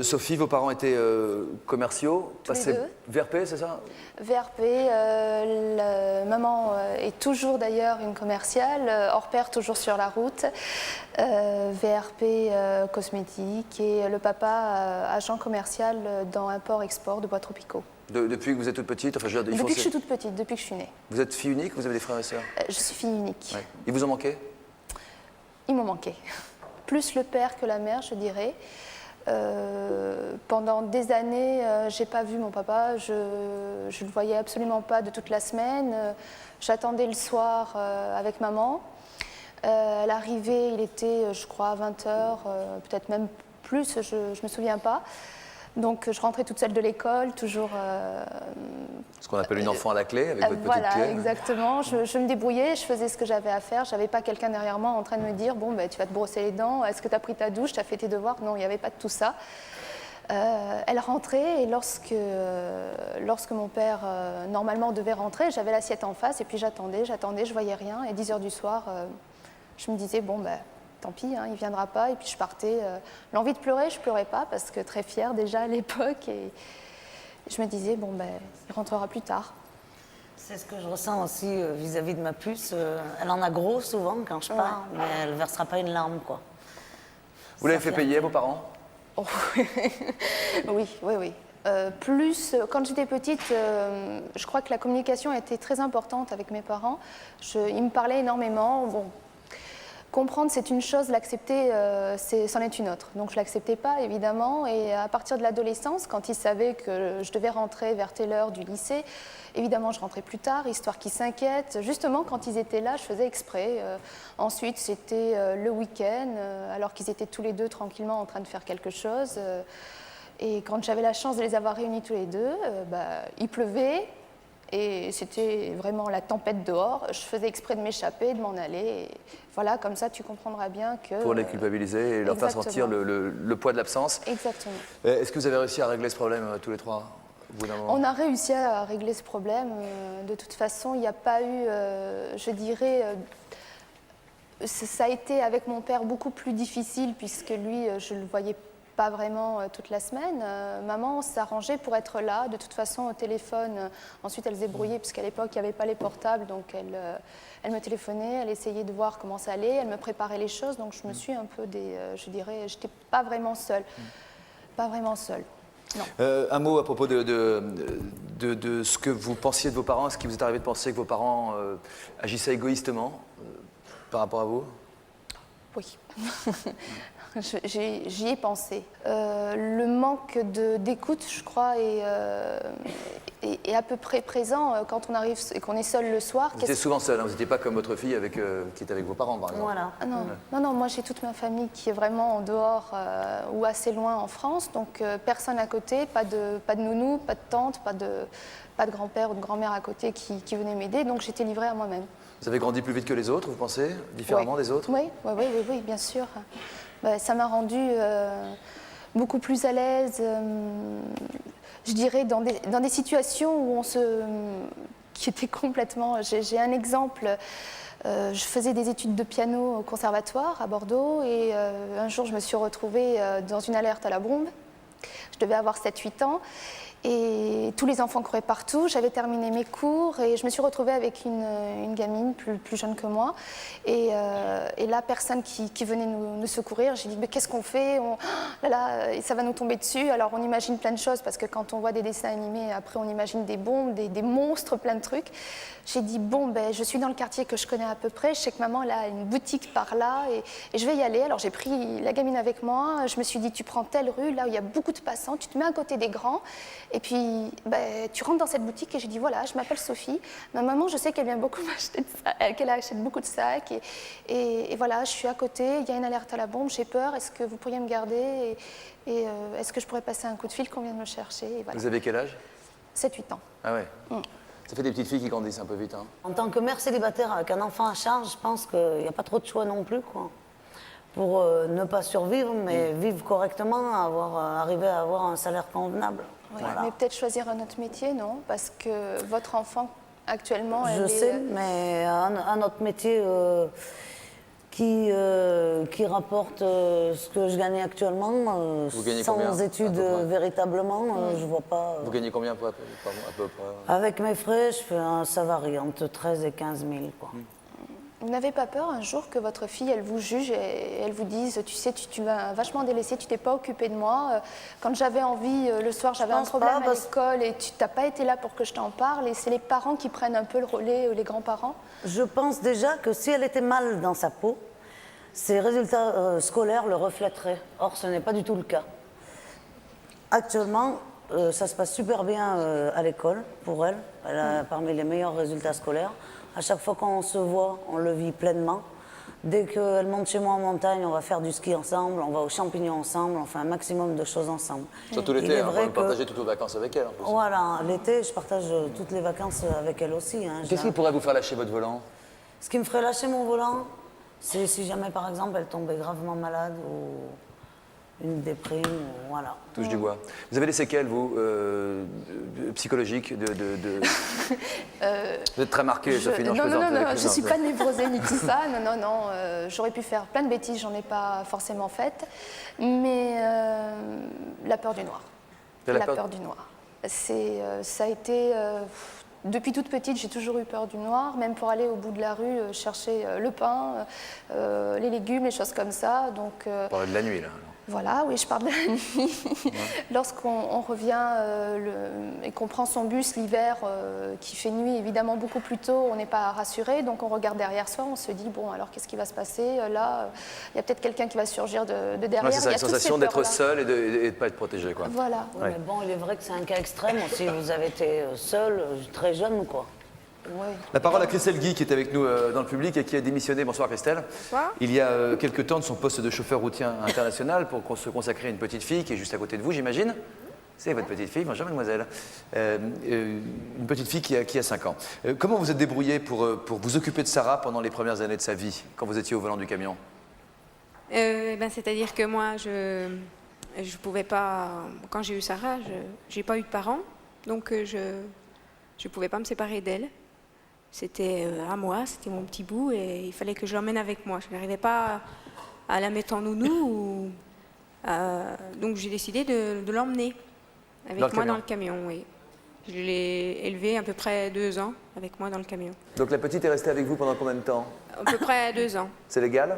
Sophie, vos parents étaient commerciaux, Tous les deux. VRP, c'est ça? VRP, maman est toujours d'ailleurs une commerciale, hors pair toujours sur la route, VRP cosmétique et le papa agent commercial dans import-export de bois tropicaux. Depuis que vous êtes toute petite, enfin, Depuis que je suis toute petite, depuis que je suis née. Vous êtes fille unique, vous avez des frères et sœurs? Je suis fille unique. Ouais. Il vous en manquait? Il m'en manquait. Plus le père que la mère, je dirais. Pendant des années, j'ai pas vu mon papa, je le voyais absolument pas de toute la semaine. J'attendais le soir avec maman. À l'arrivée, il était, je crois, à 20h, peut-être même plus, je me souviens pas. Donc je rentrais toute seule de l'école, toujours... Ce qu'on appelle une enfant à la clé, avec votre petite clé. Voilà, exactement. Je me débrouillais, je faisais ce que j'avais à faire. Je n'avais pas quelqu'un derrière moi en train de me dire « Bon, ben, tu vas te brosser les dents, est-ce que tu as pris ta douche, tu as fait tes devoirs ?» Non, il n'y avait pas de tout ça. Elle rentrait et lorsque mon père, normalement, devait rentrer, j'avais l'assiette en face et puis j'attendais, je voyais rien. Et 10h du soir, je me disais « Bon, ben... tant pis, hein, il ne viendra pas. » Et puis je partais. L'envie de pleurer, je ne pleurais pas parce que très fière déjà à l'époque. Et je me disais, bon, ben, il rentrera plus tard. C'est ce que je ressens aussi vis-à-vis de ma puce. Elle en a gros souvent quand je pars, mais elle ne versera pas une larme, quoi. Vous l'avez fait payer à vos parents? Oh, oui. Plus, quand j'étais petite, je crois que la communication était très importante avec mes parents. Ils me parlaient énormément. Bon, comprendre, c'est une chose, l'accepter, c'en est une autre. Donc je ne l'acceptais pas, évidemment. Et à partir de l'adolescence, quand ils savaient que je devais rentrer vers telle heure du lycée, évidemment, je rentrais plus tard, histoire qu'ils s'inquiètent. Justement, quand ils étaient là, je faisais exprès. Ensuite, c'était le week-end, alors qu'ils étaient tous les deux tranquillement en train de faire quelque chose. Et quand j'avais la chance de les avoir réunis tous les deux, il pleuvait. Et c'était vraiment la tempête dehors. Je faisais exprès de m'échapper, de m'en aller. Et voilà, comme ça, tu comprendras bien que... Pour les culpabiliser et leur faire sentir le poids de l'absence. Exactement. Est-ce que vous avez réussi à régler ce problème tous les trois au bout d'un moment? On a réussi à régler ce problème. De toute façon, il n'y a pas eu, je dirais... ça a été avec mon père beaucoup plus difficile puisque lui, je ne le voyais pas vraiment toute la semaine. Maman s'arrangeait pour être là, de toute façon au téléphone. Ensuite, elle se débrouillait, puisqu'à l'époque, il n'y avait pas les portables, donc elle me téléphonait, elle essayait de voir comment ça allait, elle me préparait les choses, donc je me suis un peu, je dirais, je n'étais pas vraiment seule. Pas vraiment seule, non. Un mot à propos de ce que vous pensiez de vos parents. Est-ce qu'il vous est arrivé de penser que vos parents agissaient égoïstement par rapport à vous? Oui. J'y ai pensé. Le manque d'écoute, je crois, est à peu près présent quand on arrive et qu'on est seul le soir. Vous étiez souvent seul, hein, vous n'étiez pas comme votre fille qui était avec vos parents, par exemple. Voilà. Ah non, moi j'ai toute ma famille qui est vraiment en dehors ou assez loin en France, donc personne à côté, pas de nounou, pas de tante, pas de grand-père ou de grand-mère à côté qui venait m'aider, donc j'étais livrée à moi-même. Vous avez grandi plus vite que les autres, vous pensez? Différemment des autres? Oui, bien sûr. Ça m'a rendue beaucoup plus à l'aise, je dirais, dans des situations où qui étaient complètement... J'ai un exemple, je faisais des études de piano au conservatoire à Bordeaux et un jour je me suis retrouvée dans une alerte à la bombe. Je devais avoir 7-8 ans. Et tous les enfants couraient partout, j'avais terminé mes cours et je me suis retrouvée avec une gamine plus jeune que moi. Et la personne qui venait nous secourir, j'ai dit « mais qu'est-ce qu'on fait ? Ça va nous tomber dessus ». Alors on imagine plein de choses parce que quand on voit des dessins animés, après on imagine des bombes, des monstres, plein de trucs. J'ai dit « bon, je suis dans le quartier que je connais à peu près, je sais que maman elle a une boutique par là et je vais y aller ». Alors j'ai pris la gamine avec moi, je me suis dit « tu prends telle rue, là où il y a beaucoup de passants, tu te mets à côté des grands ». Et puis, tu rentres dans cette boutique et je dis, voilà, je m'appelle Sophie. Ma maman, je sais qu'elle vient beaucoup m'acheter qu'elle achète beaucoup de sacs. Et voilà, je suis à côté, il y a une alerte à la bombe, j'ai peur, est-ce que vous pourriez me garder est-ce que je pourrais passer un coup de fil qu'on vient de me chercher voilà. Vous avez quel âge? 7-8 ans. Ah ouais. Ça fait des petites filles qui grandissent un peu vite. Hein. En tant que mère célibataire avec un enfant à charge, je pense qu'il n'y a pas trop de choix non plus, quoi. Pour ne pas survivre, mais vivre correctement, arriver à avoir un salaire convenable. Ouais, Voilà. mais peut-être choisir un autre métier, non? Parce que votre enfant, actuellement, Je sais, mais un autre métier qui rapporte ce que je gagnais actuellement, Vous gagnez sans combien, à études peu près véritablement, je vois pas. Vous gagnez combien par mois, à peu près? Avec mes frais, ça varie entre 13 et 15 000, quoi. Vous n'avez pas peur un jour que votre fille, elle vous juge et elle vous dise, tu sais, tu m'as vachement délaissé, tu t'es pas occupée de moi. Quand j'avais envie, le soir, j'avais un pense problème pas, à l'école et tu n'as pas été là pour que je t'en parle. Et c'est les parents qui prennent un peu le relais, les grands-parents. Je pense déjà que si elle était mal dans sa peau, ses résultats scolaires le reflèteraient. Or, ce n'est pas du tout le cas. Actuellement, ça se passe super bien à l'école pour elle. Elle a parmi les meilleurs résultats scolaires. À chaque fois qu'on se voit, on le vit pleinement. Dès qu'elle monte chez moi en montagne, on va faire du ski ensemble, on va aux champignons ensemble, on fait un maximum de choses ensemble. Surtout Il est l'été, on vrai va partager toutes vos vacances avec elle. En plus. Voilà, l'été, je partage toutes les vacances avec elle aussi. Hein. Qu'est-ce qui pourrait vous faire lâcher votre volant? Ce qui me ferait lâcher mon volant, c'est si jamais, par exemple, elle tombait gravement malade ou une déprime, ou voilà. Touche du bois. Vous avez des séquelles, vous, psychologiques Vous êtes très marquée, Sophie. Non, je plaisante, non, avec je les suis gens. pas névrosée ni tout ça. Non. J'aurais pu faire plein de bêtises, j'en ai pas forcément faites. Mais la peur du noir. La peur du noir. Ça a été... depuis toute petite, j'ai toujours eu peur du noir, même pour aller au bout de la rue chercher le pain, les légumes, les choses comme ça. Donc, On parle de la nuit, là. voilà, oui, je parle de la nuit. Lorsqu'on revient et qu'on prend son bus l'hiver, qui fait nuit évidemment beaucoup plus tôt, on n'est pas rassuré, donc on regarde derrière soi, on se dit, bon, alors qu'est-ce qui va se passer? Là, il y a peut-être quelqu'un qui va surgir de derrière. Ouais, c'est ça, Il y une a toutes sensation ces d'être peurs-là. seul et de ne pas être protégé, quoi. Voilà. Oui, Ouais. mais bon, il est vrai que c'est un cas extrême aussi. Vous avez été seul, très jeune, quoi. Oui. La parole à Christelle Guy qui est avec nous dans le public et qui a démissionné. Bonsoir Christelle. Bonsoir. Il y a quelques temps de son poste de chauffeur routier international pour se consacrer à une petite fille qui est juste à côté de vous, j'imagine. C'est votre petite fille, bonjour mademoiselle. Une petite fille qui a 5 ans. Comment vous êtes débrouillée pour vous occuper de Sarah pendant les premières années de sa vie, quand vous étiez au volant du camion? C'est-à-dire que moi, je pouvais pas... Quand j'ai eu Sarah, j'ai pas eu de parents, donc je pouvais pas me séparer d'elle. C'était à moi, c'était mon petit bout et il fallait que je l'emmène avec moi. Je n'arrivais pas à la mettre en nounou, donc j'ai décidé de l'emmener avec moi dans le camion. Oui. Je l'ai élevée à peu près 2 ans avec moi dans le camion. Donc la petite est restée avec vous pendant combien de temps? À peu près 2 ans. C'est légal?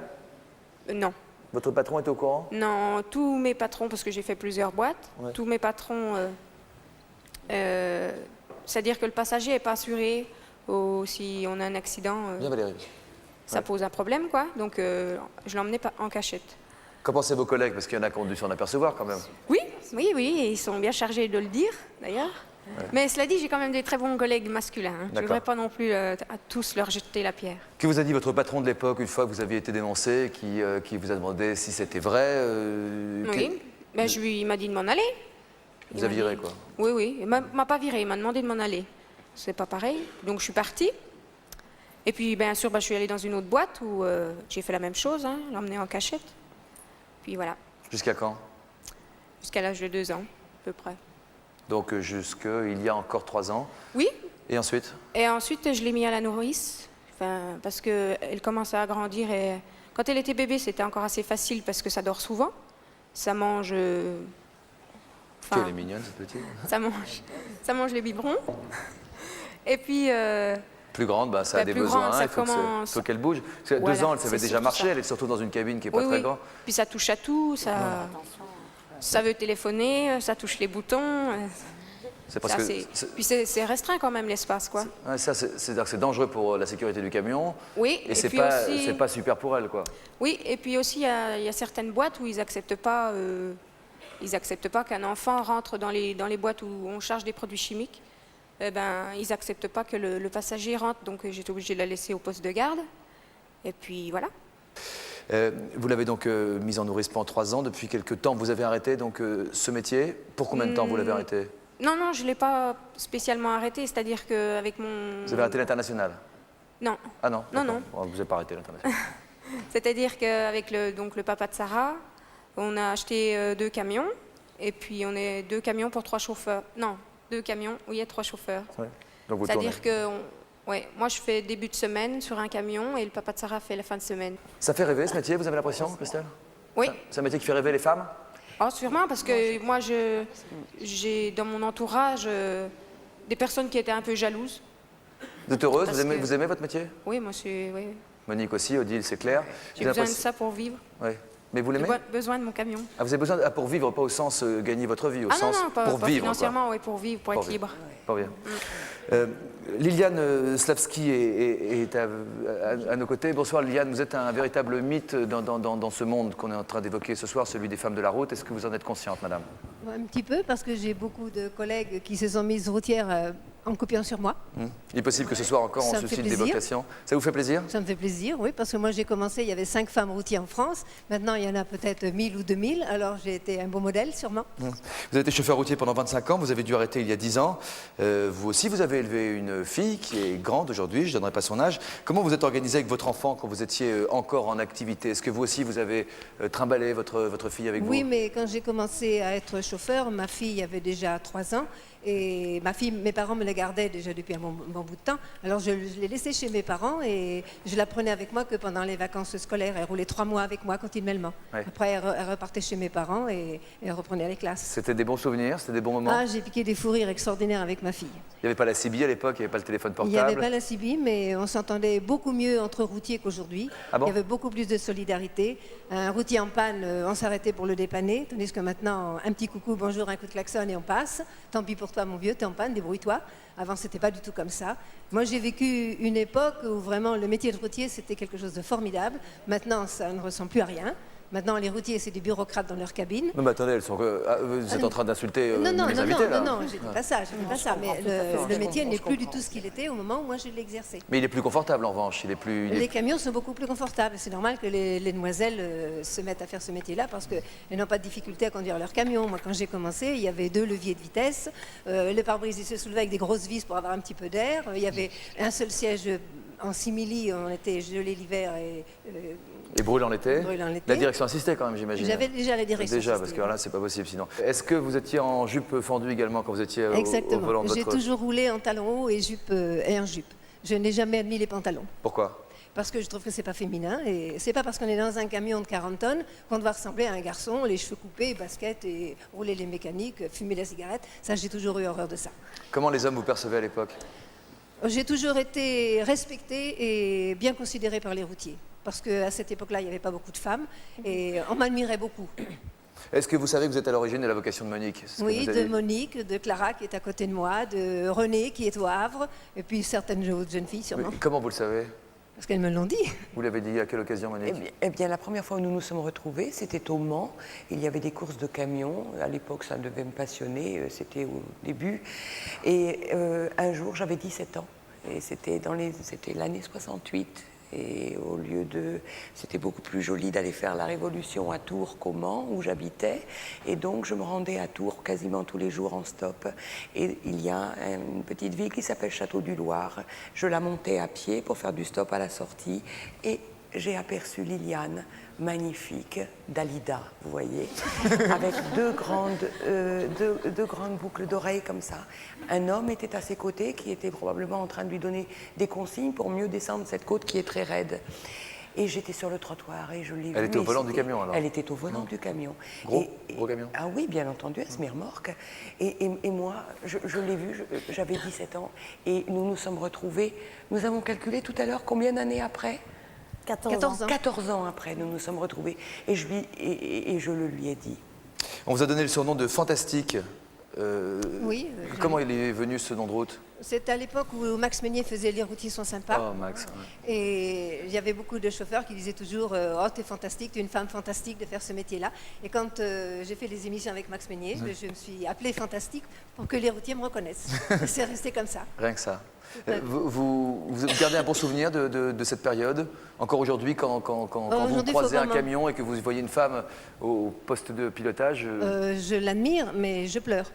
Non. Votre patron est au courant? Non, tous mes patrons, parce que j'ai fait plusieurs boîtes, Ouais. tous mes patrons, c'est-à-dire que le passager n'est pas assuré, si on a un accident, Bien Valérie. ça pose un problème, quoi. Donc je l'emmenais en cachette. Qu'en pensez vos collègues? Parce qu'il y en a qui ont dû s'en apercevoir quand même. Oui, et ils sont bien chargés de le dire, d'ailleurs. Mais cela dit, j'ai quand même des très bons collègues masculins. Hein. Je ne D'accord. voudrais pas non plus à tous leur jeter la pierre. Que vous a dit votre patron de l'époque une fois que vous aviez été dénoncé, qui vous a demandé si c'était vrai Oui, il m'a dit de m'en aller. Vous a viré quoi? Oui, il m'a pas viré, il m'a demandé de m'en aller. C'est pas pareil. Donc je suis partie. Et puis bien sûr, je suis allée dans une autre boîte où j'ai fait la même chose, hein, l'emmener en cachette. Puis voilà, Jusqu'à quand? jusqu'à l'âge de 2 ans, à peu près. Donc il y a encore 3 ans. Oui, Et ensuite? et ensuite je l'ai mis à la nourrice, parce qu'elle commençait à grandir. Et quand elle était bébé, c'était encore assez facile parce que ça dort souvent. Ça mange... Elle est mignonne cette petite. ça mange les biberons. Et puis... Plus grande, ça a des plus besoins, grande, ça il commence- faut qu'elle bouge. Parce qu'à 2 Voilà, ans, elle savait c'est déjà surtout marcher, ça. elle est surtout dans une cabine qui n'est pas Oui, très oui. grande. Puis ça touche à tout, ça veut téléphoner, ça touche les boutons. C'est parce que Puis c'est restreint quand même l'espace, quoi. ouais, c'est-à-dire que c'est dangereux pour la sécurité du camion. Oui, Et c'est puis pas, aussi- c'est pas super pour elle, quoi. Oui, et puis aussi il y a certaines boîtes où ils acceptent pas qu'un enfant rentre dans les boîtes où on charge des produits chimiques. Ils acceptent pas que le passager rentre, donc j'étais obligée de la laisser au poste de garde. Et puis voilà. Vous l'avez donc mise en nourrice pendant 3 ans. Depuis quelques temps, vous avez arrêté donc ce métier. Pour combien de temps vous l'avez arrêté? Non, je ne l'ai pas spécialement arrêté, c'est-à-dire qu'avec mon... Vous avez arrêté l'international? Non. Ah non? Non, d'accord. non. Bon, vous n'avez pas arrêté l'international. C'est-à-dire qu'avec le papa de Sarah, on a acheté 2 camions, et puis on est 2 camions pour 3 chauffeurs. Non, 2 camions où il y a 3 chauffeurs. Ouais. Donc vous tournez. C'est-à-dire Ouais, moi je fais début de semaine sur un camion et le papa de Sarah fait la fin de semaine. Ça fait rêver ce métier, vous avez l'impression, Christelle? Oui, C'est un métier qui fait rêver les femmes? oh, sûrement parce que moi j'ai dans mon entourage des personnes qui étaient un peu jalouses. Vous êtes heureuse? Parce Vous aimez, que- vous aimez votre métier? Oui, moi oui. Monique aussi, Odile, c'est clair. J'ai besoin de ça pour vivre. Ouais. Mais vous J'ai l'aimez? besoin de mon camion. Ah, vous avez besoin pour vivre, pas au sens gagner votre vie, au Ah non, sens non, pas, pour pas vivre. quoi. financièrement, oui, pour vivre, pour Pour être vivre. libre. Pas bien. Liliane Slavski est à nos côtés. Bonsoir Liliane, vous êtes un véritable mythe dans ce monde qu'on est en train d'évoquer ce soir, celui des femmes de la route. Est-ce que vous en êtes consciente, madame? Un petit peu, parce que j'ai beaucoup de collègues qui se sont mises routières en copiant sur moi. Il est possible que ce soir encore on Ça me fait suscite des plaisir. vocations. Ça vous fait plaisir? Ça me fait plaisir, oui, parce que moi j'ai commencé, il y avait 5 femmes routières en France. Maintenant, il y en a peut-être 1000 ou 2000, alors j'ai été un beau modèle, sûrement. Vous avez été chauffeur routier pendant 25 ans, vous avez dû arrêter il y a 10 ans. Vous aussi, vous avez élevé une fille qui est grande aujourd'hui, je ne donnerai pas son âge. Comment vous êtes organisé avec votre enfant quand vous étiez encore en activité? Est-ce que vous aussi, vous avez trimballé votre fille avec vous? Oui, mais quand j'ai commencé à être chauffeur, ma fille avait déjà 3 ans. Et mes parents me la gardaient déjà depuis un bon bout de temps. Alors je l'ai laissée chez mes parents et je la prenais avec moi que pendant les vacances scolaires. Elle roulait 3 mois avec moi continuellement. Ouais. Après, elle repartait chez mes parents et elle reprenait les classes. C'était des bons souvenirs, c'était des bons moments? Ah, j'ai piqué des fous rires extraordinaires avec ma fille. Il n'y avait pas la CB à l'époque, il n'y avait pas le téléphone Il n'y avait portable. pas la CB, mais on s'entendait beaucoup mieux entre routiers qu'aujourd'hui. Ah bon? Il y avait beaucoup plus de solidarité. Un routier en panne, on s'arrêtait pour le dépanner, tandis que maintenant, un petit coucou, bonjour, un coup de klaxon et on passe. Tant pis pour toi, mon vieux, t'es en panne, débrouille-toi. Avant, c'était pas du tout comme ça. Moi, j'ai vécu une époque où vraiment le métier de routier, c'était quelque chose de formidable. Maintenant, ça ne ressemble plus à rien. Maintenant, les routiers, c'est des bureaucrates dans leur cabine. Non, mais attendez, vous êtes en train d'insulter Non, non, mes non, invités, là. non, je dis pas ça, je dis pas ça. Mais le métier n'est plus du tout ce qu'il était au moment où moi je l'exerçais. Mais il est plus confortable, en revanche. Il est plus... Les camions sont beaucoup plus confortables. C'est normal que les demoiselles se mettent à faire ce métier-là parce qu'elles n'ont pas de difficulté à conduire leur camion. Moi, quand j'ai commencé, il y avait 2 leviers de vitesse. Le pare-brise, il se soulevait avec des grosses vis pour avoir un petit peu d'air. Il y avait un seul siège en simili. On était gelé l'hiver Et brûle en été. Brûle en été. La direction assistée, quand même, j'imagine. j'avais déjà la direction. Déjà, parce assistée. que là, c'est pas possible sinon. Est-ce que vous étiez en jupe fendue également quand vous étiez au Exactement. volant de J'ai votre... toujours roulé en talons hauts et en jupe. Je n'ai jamais admis les pantalons. Pourquoi? Parce que je trouve que c'est pas féminin et c'est pas parce qu'on est dans un camion de 40 tonnes qu'on doit ressembler à un garçon, les cheveux coupés, basket et rouler les mécaniques, fumer la cigarette. Ça, j'ai toujours eu horreur de ça. Comment les hommes vous percevaient à l'époque? J'ai toujours été respectée et bien considérée par les routiers. Parce qu'à cette époque-là, il n'y avait pas beaucoup de femmes et on m'admirait beaucoup. Est-ce que vous savez que vous êtes à l'origine de la vocation de Monique? C'est ce que Oui, vous de avez- Monique, de Clara qui est à côté de moi, de Renée qui est au Havre et puis certaines autres jeunes filles sûrement. Mais comment vous le savez? Parce qu'elles me l'ont dit. Vous l'avez dit à quelle occasion, Monique? Eh bien, la première fois où nous nous sommes retrouvés, c'était au Mans. Il y avait des courses de camions. À l'époque, ça devait me passionner. C'était au début. Et un jour, j'avais 17 ans. Et c'était l'année 68. Et au lieu de... C'était beaucoup plus joli d'aller faire la Révolution à Tours qu'au Mans, où j'habitais. Et donc, je me rendais à Tours quasiment tous les jours en stop. Et il y a une petite ville qui s'appelle Château-du-Loir. Je la montais à pied pour faire du stop à la sortie. Et j'ai aperçu Liliane, magnifique, Dalida, vous voyez, avec deux grandes boucles d'oreilles comme ça. Un homme était à ses côtés qui était probablement en train de lui donner des consignes pour mieux descendre cette côte qui est très raide. Et j'étais sur le trottoir et je l'ai vue. Elle était au et volant du c'était- camion, alors? Elle était au volant du camion. Gros camion? Ah oui, bien entendu, à semi-remorque. Et moi, je l'ai vue, j'avais 17 ans et nous nous sommes retrouvés. Nous avons calculé tout à l'heure combien d'années après 14 ans. 14 ans après, nous nous sommes retrouvés. Et je le lui ai dit. On vous a donné le surnom de Fantastique. Oui. Comment il est venu ce nom de route? C'est à l'époque où Max Meunier faisait Les routiers sont sympas. Oh, Max. ouais. Et il y avait beaucoup de chauffeurs qui disaient toujours oh, t'es fantastique, t'es une femme fantastique de faire ce métier-là. Et quand j'ai fait les émissions avec Max Meunier, je me suis appelée Fantastique pour que les routiers me reconnaissent. Et c'est resté comme ça. Rien que ça. Vous gardez un bon souvenir de cette période? Encore aujourd'hui, quand vous Aujourd'hui, croisez faut un vraiment- camion et que vous voyez une femme au poste de pilotage, Je l'admire, mais je pleure.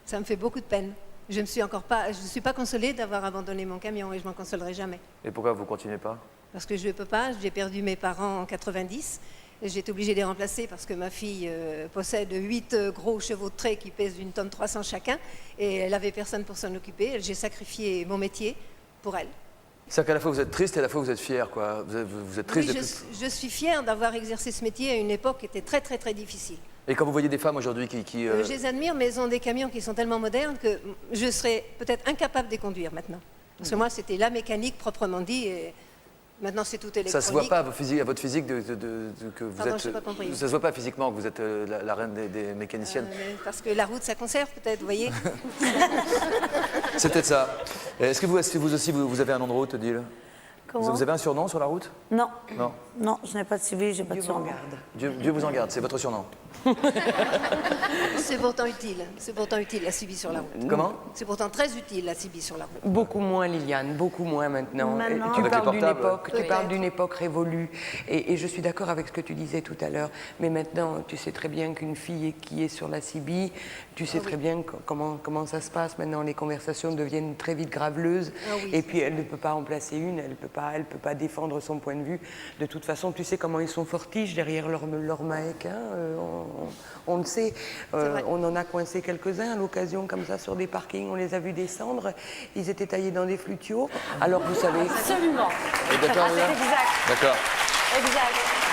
Ça me fait beaucoup de peine. Je ne suis pas consolée d'avoir abandonné mon camion et je m'en consolerai jamais. et pourquoi vous continuez pas? Parce que je ne peux pas, j'ai perdu mes parents en 90. J'ai été obligée de les remplacer parce que ma fille possède 8 gros chevaux de trait qui pèsent 1 tonne 300 chacun et elle n'avait personne pour s'en occuper. J'ai sacrifié mon métier pour elle. C'est-à-dire qu'à la fois vous êtes triste et à la fois vous êtes fière, quoi. Vous êtes triste. Oui, je suis fière d'avoir exercé ce métier à une époque qui était très très très difficile. Et quand vous voyez des femmes aujourd'hui qui Je les admire, mais elles ont des camions qui sont tellement modernes que je serais peut-être incapable de les conduire maintenant. Parce que moi, c'était la mécanique proprement dit, et maintenant c'est tout électronique. ça se voit pas à votre physique que vous Pardon, êtes. j'ai pas compris. Ça se voit pas physiquement que vous êtes la reine des mécaniciennes. Parce que la route, ça conserve peut-être, vous voyez. C'est peut-être ça. Est-ce que vous aussi vous avez un nom de route, Odile? Comment? Vous avez un surnom sur la route? Non. Non. Non, je n'ai pas de civil, j'ai pas de Dieu m'en surnom. garde. Dieu vous en garde, c'est votre surnom. C'est pourtant utile la CB sur la route. Comment? C'est pourtant très utile la CB sur la route. Beaucoup moins, Liliane, beaucoup moins maintenant. Maintenant. Tu Avec parles les d'une portables. époque, tu Peut-être. parles d'une époque révolue, et je suis d'accord avec ce que tu disais tout à l'heure. Mais maintenant, tu sais très bien qu'une fille qui est sur la CB, tu sais très bien comment ça se passe. Maintenant, les conversations deviennent très vite graveleuses, Ah oui, et puis elle ne peut pas en placer une, elle peut pas défendre son point de vue. De toute façon, tu sais comment ils sont fortiches derrière leur Maec, hein, on le sait. vrai. On en a coincé quelques-uns à l'occasion comme ça sur des parkings, on les a vus descendre, ils étaient taillés dans des flutiaux. Alors vous savez, Absolument. D'accord, Ah, c'est Léa? exact. D'accord. Exact.